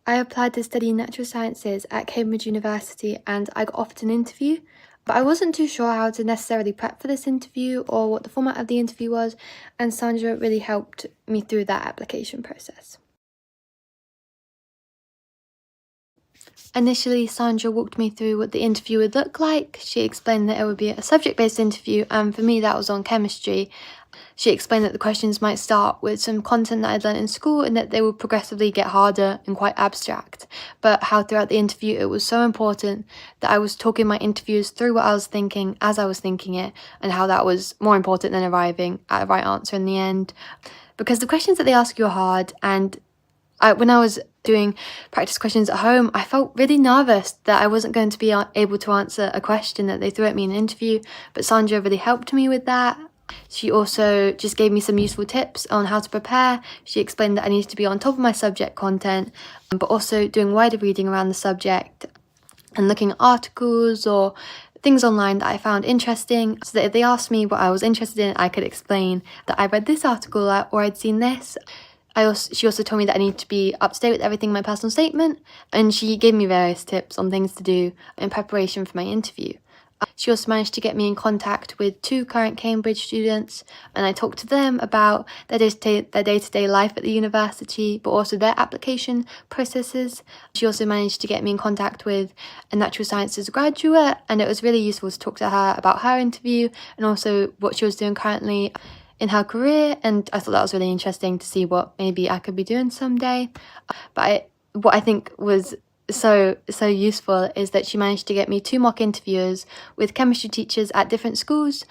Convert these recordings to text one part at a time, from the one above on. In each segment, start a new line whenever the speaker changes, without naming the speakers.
I applied to study natural sciences at Cambridge University and I got offered an interview, but I wasn't too sure how to necessarily prep for this interview or what the format of the interview was, and Sandra really helped me through that application process. Initially, Sandra walked me through what the interview would look like. She explained that it would be a subject-based interview, and for me that was on chemistry. She explained that the questions might start with some content that I'd learned in school and that they would progressively get harder and quite abstract, but how throughout the interview it was so important that I was talking my interviewers through what I was thinking as I was thinking it, and how that was more important than arriving at a right answer in the end. Because the questions that they ask you are hard, and when I was doing practice questions at home, I felt really nervous that I wasn't going to be able to answer a question that they threw at me in an interview, but Sandra really helped me with that. She also just gave me some useful tips on how to prepare. She explained that I needed to be on top of my subject content, but also doing wider reading around the subject and looking at articles or things online that I found interesting, so that if they asked me what I was interested in, I could explain that I read this article or I'd seen this. She also told me that I need to be up to date with everything in my personal statement, and she gave me various tips on things to do in preparation for my interview. She also managed to get me in contact with 2 current Cambridge students, and I talked to them about their day-to-day life at the university, but also their application processes. She also managed to get me in contact with a natural sciences graduate, and it was really useful to talk to her about her interview and also what she was doing currently in her career, and I thought that was really interesting to see what maybe I could be doing someday. But what I think was so useful is that she managed to get me 2 mock interviewers with chemistry teachers at different schools.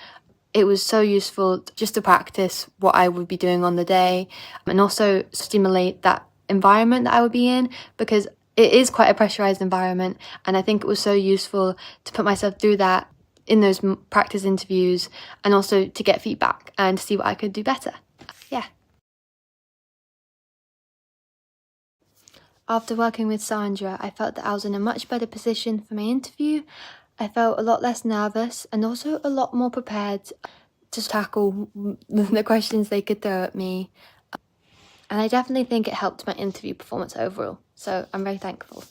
It was so useful just to practice what I would be doing on the day, and also stimulate that environment that I would be in, because it is quite a pressurized environment, and I think it was so useful to put myself through that in those practice interviews, and also to get feedback and see what I could do better. Yeah. After working with Sandra, I felt that I was in a much better position for my interview. I felt a lot less nervous and also a lot more prepared to tackle the questions they could throw at me. And I definitely think it helped my interview performance overall. So I'm very thankful.